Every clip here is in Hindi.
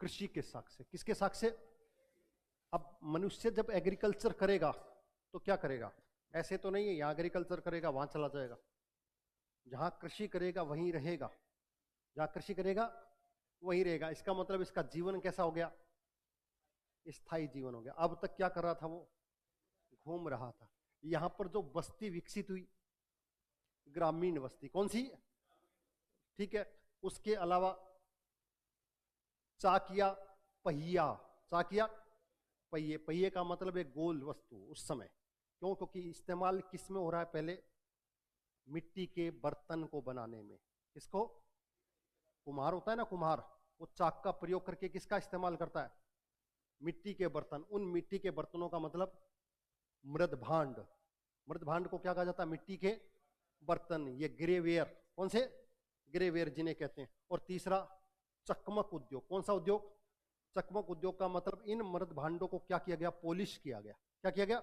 कृषि के साक्ष्य। किसके साक्ष्य? अब मनुष्य जब एग्रीकल्चर करेगा तो क्या करेगा? ऐसे तो नहीं है यहां एग्रीकल्चर करेगा वहां चला जाएगा। जहां कृषि करेगा वहीं रहेगा, जहां कृषि करेगा वहीं रहेगा। इसका मतलब इसका जीवन कैसा हो गया? स्थायी जीवन हो गया। अब तक क्या कर रहा था वो? घूम रहा था। यहां पर जो बस्ती विकसित हुई, ग्रामीण बस्ती, कौन सी? ठीक है। उसके अलावा चाकिया पहिया, चाकिया पहिए, पहिए का मतलब एक गोल वस्तु उस समय। क्यों? क्योंकि इस्तेमाल किस में हो रहा है? पहले मिट्टी के बर्तन को बनाने में। किसको? कुम्हार होता है ना, कुम्हार, वो चाक का प्रयोग करके किसका इस्तेमाल करता है? मिट्टी के बर्तन। उन मिट्टी के बर्तनों का मतलब मृद भांड। मृद भांड को क्या कहा जाता है? मिट्टी के बर्तन। ये ग्रेवेयर, कौन से? ग्रेवेयर जिन्हें कहते हैं। और तीसरा चकमक उद्योग। कौन सा उद्योग? चकमक उद्योग का मतलब इन मृद भांडों को क्या किया गया? पॉलिश किया गया। क्या किया गया?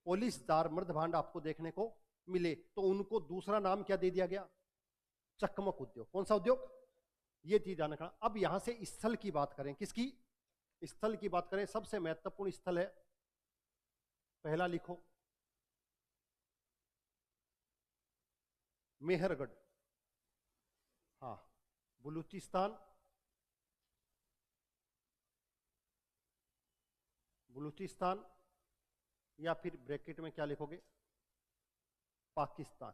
पॉलिशदार मृद भांड आपको देखने को मिले, तो उनको दूसरा नाम क्या दे दिया गया? चकमक उद्योग। कौन सा उद्योग? ये चीज ध्यान रखना। अब यहां से स्थल की बात करें। किसकी? स्थल की बात करें। सबसे महत्वपूर्ण स्थल है, पहला लिखो, मेहरगढ़। हाँ, बलूचिस्तान, बलूचिस्तान, या फिर ब्रैकेट में क्या लिखोगे? पाकिस्तान।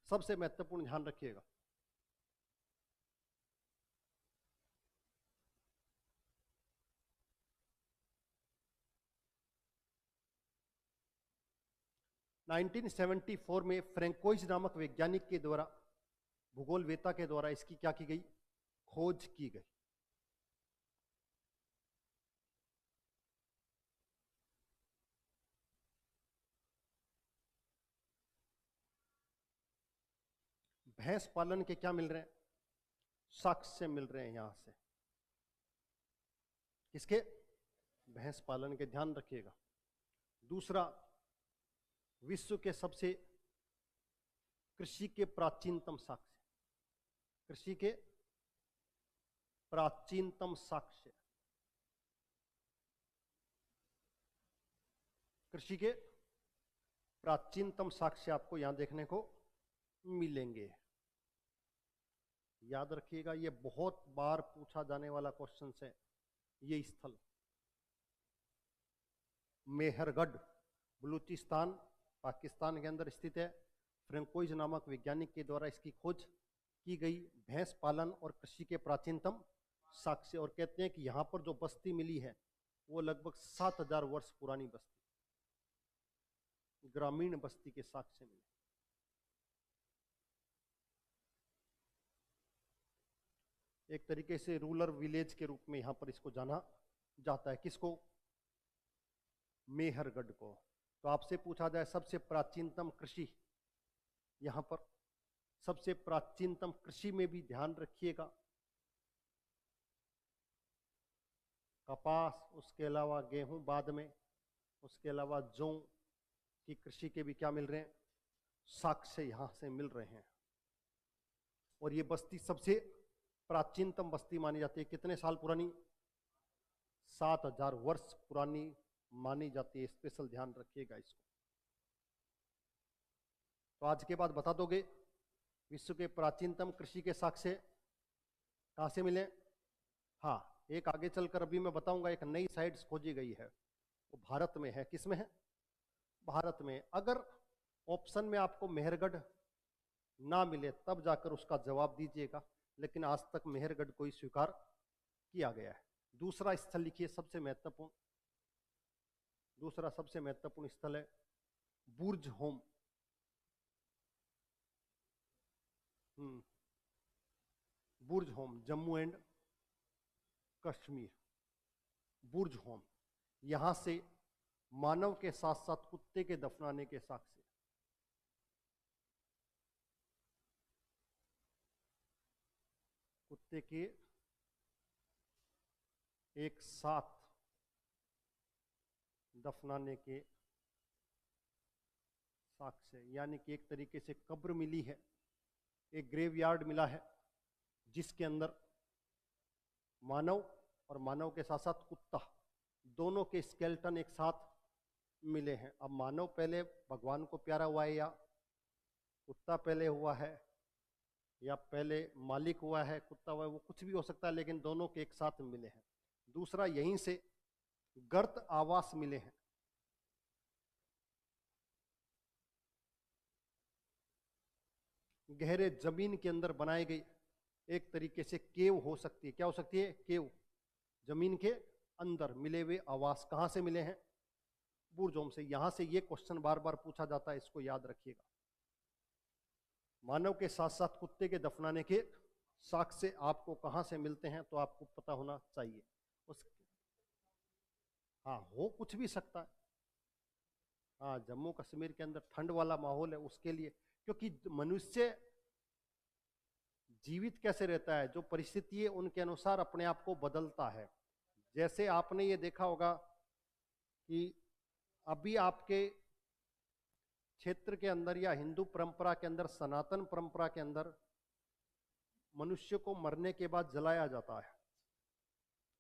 सबसे महत्वपूर्ण ध्यान रखिएगा। नाइनटीन 1974 में फ्रैंकोइज नामक वैज्ञानिक के द्वारा, भूगोलवेत्ता के द्वारा इसकी क्या की गई? खोज की गई। भैंस पालन के क्या मिल रहे हैं? साक्ष्य मिल रहे हैं यहां से। किसके? भैंस पालन के। ध्यान रखिएगा। दूसरा, विश्व के सबसे कृषि के प्राचीनतम साक्ष्य। कृषि के प्राचीनतम साक्ष्य, कृषि के प्राचीनतम साक्ष्य आपको यहां देखने को मिलेंगे। याद रखिएगा, ये बहुत बार पूछा जाने वाला क्वेश्चन है। ये स्थल मेहरगढ़, बलूचिस्तान, पाकिस्तान के अंदर स्थित है। फ्रैंकोइज नामक वैज्ञानिक के द्वारा इसकी खोज की गई। भैंस पालन और कृषि के प्राचीनतम साक्ष्य। और कहते हैं कि यहां पर जो बस्ती मिली है वो लगभग 7000 वर्ष पुरानी बस्ती, ग्रामीण बस्ती के साक्ष्य मिले। एक तरीके से रूरल विलेज के रूप में यहां पर इसको जाना जाता है। किसको? मेहरगढ़ को। तो आपसे पूछा जाए सबसे प्राचीनतम कृषि, यहां पर सबसे प्राचीनतम कृषि में भी ध्यान रखिएगा, कपास, उसके अलावा गेहूं बाद में, उसके अलावा जौ की कृषि के भी क्या मिल रहे हैं? साक्ष्य यहां से मिल रहे हैं। और ये बस्ती सबसे प्राचीनतम बस्ती मानी जाती है। कितने साल पुरानी? 7000 वर्ष पुरानी मानी जाती है। स्पेशल ध्यान रखिएगा इसको। तो आज के बाद बता दोगे विश्व के प्राचीनतम कृषि के साक्ष्य कहां से मिले? हाँ, एक आगे चलकर अभी मैं बताऊंगा, एक नई साइट खोजी गई है, वो भारत में है। किसमें है? भारत में। अगर ऑप्शन में आपको मेहरगढ़ ना मिले तब जाकर उसका जवाब दीजिएगा, लेकिन आज तक मेहरगढ़ को ही स्वीकार किया गया है। दूसरा स्थल लिखिए, सबसे महत्वपूर्ण, दूसरा सबसे महत्वपूर्ण स्थल है Burzahom. Burzahom, Jammu and Kashmir. Burzahom, यहां से मानव के साथ साथ कुत्ते के दफनाने के साक्ष्य। कुत्ते के एक साथ दफनाने के साक्ष्य, यानी कि एक तरीके से कब्र मिली है, एक ग्रेवयार्ड मिला है जिसके अंदर मानव और मानव के साथ साथ कुत्ता, दोनों के स्केलेटन एक साथ मिले हैं। अब मानव पहले भगवान को प्यारा हुआ है, या कुत्ता पहले हुआ है, या पहले मालिक हुआ है कुत्ता हुआ है, वो कुछ भी हो सकता है, लेकिन दोनों के एक साथ मिले हैं। दूसरा, यहीं से गर्त आवास मिले हैं। गहरे जमीन के अंदर बनाए गए एक तरीके से केव हो सकती है। क्या हो सकती है? केव। जमीन के अंदर मिले हुए आवास कहां से मिले हैं? बुर्जों से। यहां से ये क्वेश्चन बार बार पूछा जाता है, इसको याद रखिएगा। मानव के साथ साथ कुत्ते के दफनाने के साक्ष्य आपको कहां से मिलते हैं, तो आपको पता होना चाहिए। उस हाँ, हो कुछ भी सकता है। हाँ, जम्मू कश्मीर के अंदर ठंड वाला माहौल है, उसके लिए, क्योंकि मनुष्य जीवित कैसे रहता है, जो परिस्थिति है उनके अनुसार अपने आप को बदलता है। जैसे आपने ये देखा होगा कि अभी आपके क्षेत्र के अंदर या हिंदू परंपरा के अंदर, सनातन परंपरा के अंदर मनुष्य को मरने के बाद जलाया जाता है,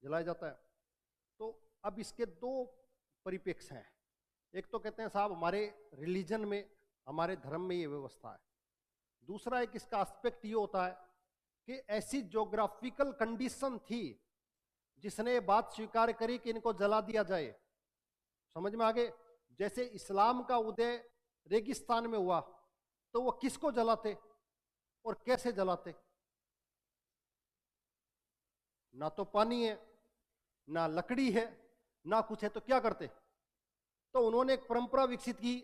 जलाया जाता है। तो अब इसके दो परिप्रेक्ष्य हैं। एक तो कहते हैं साहब हमारे रिलीजन में, हमारे धर्म में ये व्यवस्था है। दूसरा एक इसका एस्पेक्ट ये होता है कि ऐसी ज्योग्राफिकल कंडीशन थी जिसने ये बात स्वीकार करी कि इनको जला दिया जाए। समझ में आ गए? जैसे इस्लाम का उदय रेगिस्तान में हुआ, तो वो किसको जलाते और कैसे जलाते? ना तो पानी है, ना लकड़ी है, ना कुछ है, तो क्या करते? तो उन्होंने एक परंपरा विकसित की,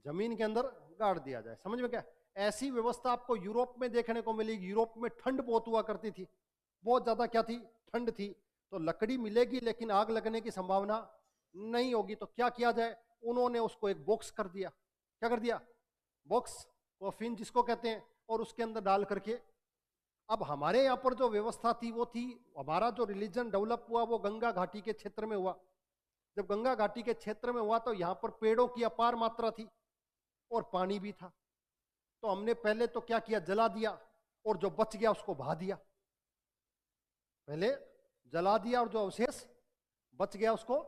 जमीन के अंदर गाड़ दिया जाए। समझ में क्या? ऐसी व्यवस्था आपको यूरोप में देखने को मिलेगी। यूरोप में ठंड बहुत हुआ करती थी, बहुत ज्यादा क्या थी? ठंड थी। तो लकड़ी मिलेगी लेकिन आग लगने की संभावना नहीं होगी, तो क्या किया जाए? उन्होंने उसको एक बॉक्स कर दिया। क्या कर दिया? बॉक्स, कॉफिन जिसको कहते हैं, और उसके अंदर डाल करके। अब हमारे यहाँ पर जो व्यवस्था थी वो थी, हमारा जो रिलीजन डेवलप हुआ वो गंगा घाटी के क्षेत्र में हुआ। जब गंगा घाटी के क्षेत्र में हुआ तो यहाँ पर पेड़ों की अपार मात्रा थी और पानी भी था। तो हमने पहले तो क्या किया? जला दिया, और जो बच गया उसको बहा दिया। पहले जला दिया और जो अवशेष बच गया उसको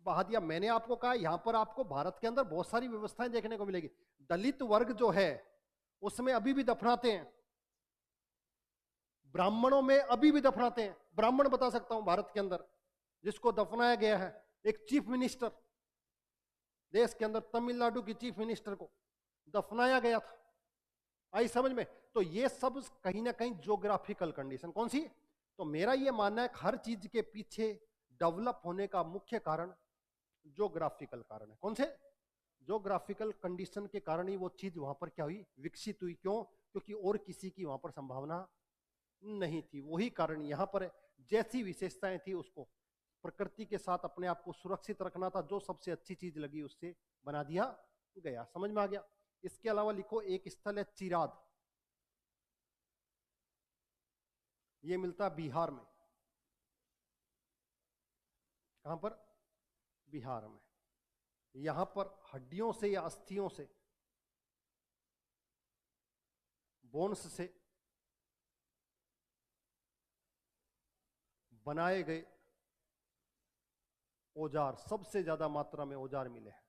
बहा दिया। मैंने आपको कहा यहां पर आपको भारत के अंदर बहुत सारी व्यवस्थाएं देखने को मिलेगी। दलित वर्ग जो है उसमें अभी भी दफनाते हैं, ब्राह्मणों में अभी भी दफनाते हैं। ब्राह्मण बता सकता हूं भारत के अंदर जिसको दफनाया गया है, एक चीफ मिनिस्टर देश के अंदर, तमिलनाडु की चीफ मिनिस्टर को दफनाया गया था। आई समझ में? तो ये सब कहीं ना कहीं ज्योग्राफिकल कंडीशन। कौन सी? तो मेरा ये मानना है हर चीज के पीछे डेवलप होने का मुख्य कारण ज्योग्राफिकल कारण है। कौन से? ज्योग्राफिकल कंडीशन के कारण ही वो चीज वहां पर क्या हुई? विकसित हुई। क्यों? क्योंकि और किसी की वहां पर संभावना नहीं थी। वही कारण यहां पर है। जैसी विशेषताएं थी उसको प्रकृति के साथ अपने आप को सुरक्षित रखना था, जो सबसे अच्छी चीज लगी उससे बना दिया गया। समझ में आ गया? इसके अलावा लिखो, एक स्थल है चिराद, ये मिलता है बिहार में। कहां पर? बिहार में। यहां पर हड्डियों से या अस्थियों से, बोन्स से बनाए गए औजार, सबसे ज्यादा मात्रा में औजार मिले हैं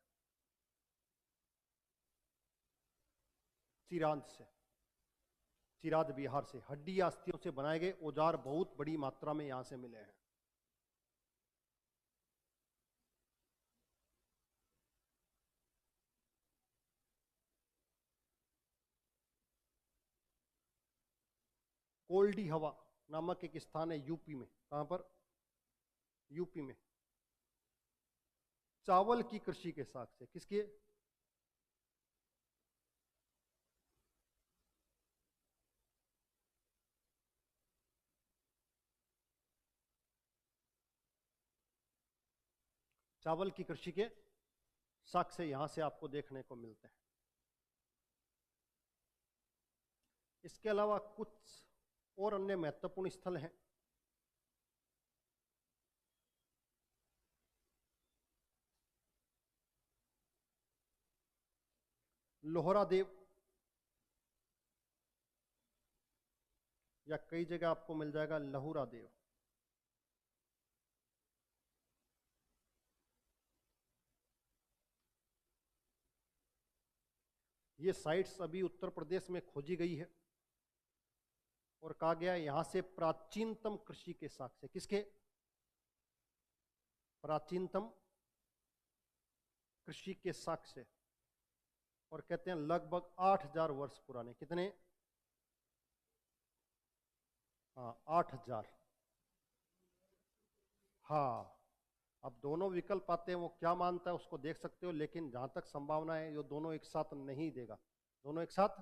चिराद से। चिराद बिहार से हड्डी या अस्थियों से बनाए गए औजार बहुत बड़ी मात्रा में यहां से मिले हैं। कोल्डी हवा नामक एक स्थान है यूपी में। कहां पर? यूपी में। चावल की कृषि के साथ से, किसके? चावल की कृषि के साक्ष्य यहां से आपको देखने को मिलते हैं। इसके अलावा कुछ और अन्य महत्वपूर्ण स्थल हैं। लोहरा देव, या कई जगह आपको मिल जाएगा लहुरा देव। ये साइट्स अभी उत्तर प्रदेश में खोजी गई है और कहा गया यहां से प्राचीनतम कृषि के साक्ष्य, किसके? प्राचीनतम कृषि के साक्ष्य, और कहते हैं लगभग 8000 वर्ष पुराने। कितने? हाँ 8000। हाँ, अब दोनों विकल्प आते हैं, वो क्या मानता है उसको देख सकते हो, लेकिन जहां तक संभावना है ये दोनों एक साथ नहीं देगा, दोनों एक साथ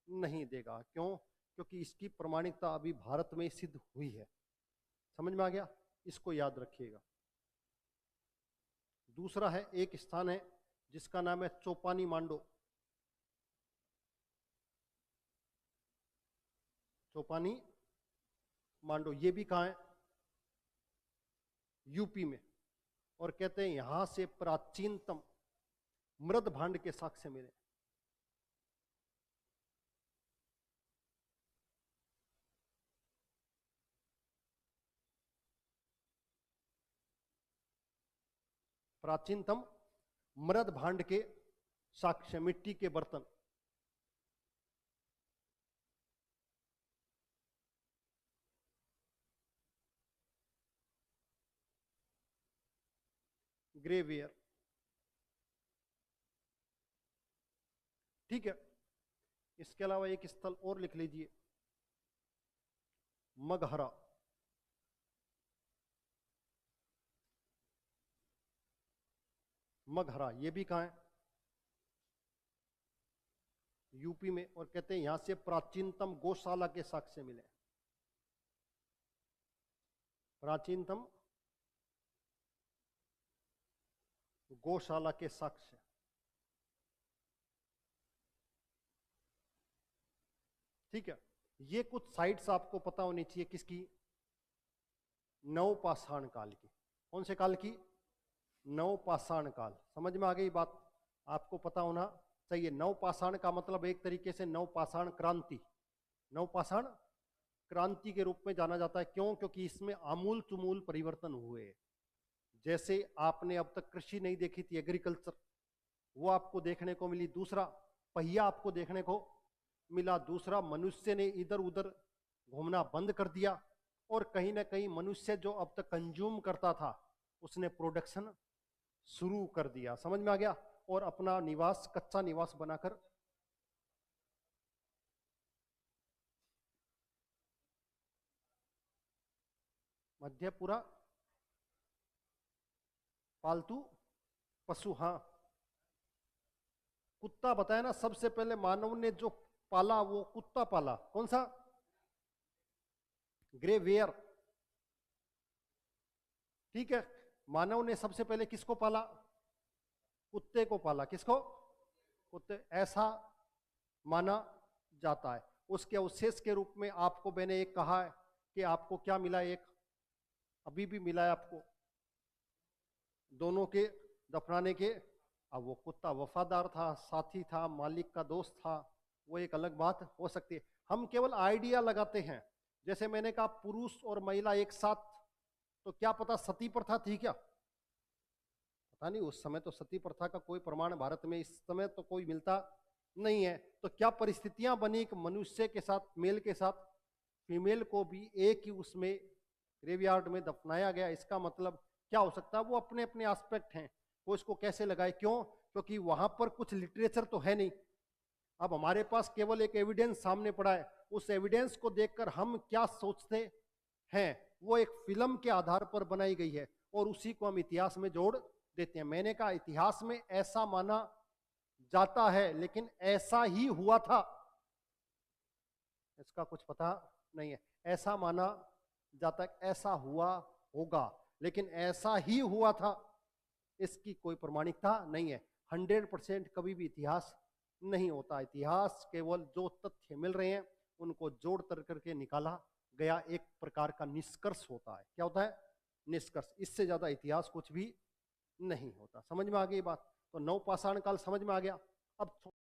नहीं देगा। क्यों? क्योंकि इसकी प्रमाणिकता अभी भारत में सिद्ध हुई है। समझ में आ गया? इसको याद रखिएगा। दूसरा है, एक स्थान है जिसका नाम है चोपानी मांडो। चोपानी मांडो, ये भी कहाँ है? यूपी में। और कहते हैं यहां से प्राचीनतम मृद भांड के साक्ष्य मिले। प्राचीनतम मृद भांड के साक्ष्य, मिट्टी के बर्तन। ग्रेवियर। ठीक है, इसके अलावा एक स्थल और लिख लीजिए, मगहरा। मगहरा ये भी कहाँ है? यूपी में। और कहते हैं यहां से प्राचीनतम गौशाला के साक्ष्य मिले। प्राचीनतम गौशाला के साक्ष्य। ठीक है, ये कुछ साइट्स आपको पता होनी चाहिए, किसकी? नवपाषाण काल की। कौन से काल की? नवपाषाण काल। समझ में आ गई बात? आपको पता होना चाहिए। नवपाषाण का मतलब एक तरीके से नवपाषाण क्रांति, नवपाषाण क्रांति के रूप में जाना जाता है। क्यों? क्योंकि इसमें आमूल चुमूल परिवर्तन हुए। जैसे आपने अब तक कृषि नहीं देखी थी, एग्रीकल्चर, वो आपको देखने को मिली। दूसरा, पहिया आपको देखने को मिला। दूसरा, मनुष्य ने इधर उधर घूमना बंद कर दिया, और कहीं ना कहीं मनुष्य जो अब तक कंज्यूम करता था उसने प्रोडक्शन शुरू कर दिया। समझ में आ गया? और अपना निवास, कच्चा निवास बनाकर मध्यपुरा पालतू पशु। हाँ, कुत्ता बताया ना, सबसे पहले मानव ने जो पाला वो कुत्ता पाला। कौन सा? ग्रेवियर। ठीक है, मानव ने सबसे पहले किसको पाला? कुत्ते को पाला। किसको? कुत्ते। ऐसा माना जाता है। उसके अवशेष के रूप में आपको मैंने एक कहा है कि आपको क्या मिला, एक अभी भी मिला है आपको, दोनों के दफनाने के। अब वो कुत्ता वफादार था, साथी था, मालिक का दोस्त था, वो एक अलग बात हो सकती है। हम केवल आइडिया लगाते हैं। जैसे मैंने कहा पुरुष और महिला एक साथ, तो क्या पता सती प्रथा थी क्या? पता नहीं, उस समय तो सती प्रथा का कोई प्रमाण भारत में इस समय तो कोई मिलता नहीं है। तो क्या परिस्थितियां बनी कि मनुष्य के साथ, मेल के साथ फीमेल को भी एक ही उसमें ग्रेवयार्ड में दफनाया गया? इसका मतलब क्या हो सकता है? वो अपने अपने एस्पेक्ट हैं, वो इसको कैसे लगाए। क्यों? क्योंकि वहां पर कुछ लिटरेचर तो है नहीं। अब हमारे पास केवल एक एविडेंस सामने पड़ा है। उस एविडेंस को देखकर हम क्या सोचते हैं, वो एक फिल्म के आधार पर बनाई गई है, और उसी को हम इतिहास में जोड़ देते हैं। मैंने कहा इतिहास में ऐसा माना जाता है, लेकिन ऐसा ही हुआ था इसका कुछ पता नहीं है। ऐसा माना जाता है, ऐसा हुआ होगा, लेकिन ऐसा ही हुआ था इसकी कोई प्रमाणिकता नहीं है। 100% कभी भी इतिहास नहीं होता। इतिहास केवल जो तथ्य मिल रहे हैं उनको जोड़ कर करके निकाला गया एक प्रकार का निष्कर्ष होता है। क्या होता है? निष्कर्ष। इससे ज्यादा इतिहास कुछ भी नहीं होता। समझ में आ गई बात? तो नवपाषाण काल समझ में आ गया। अब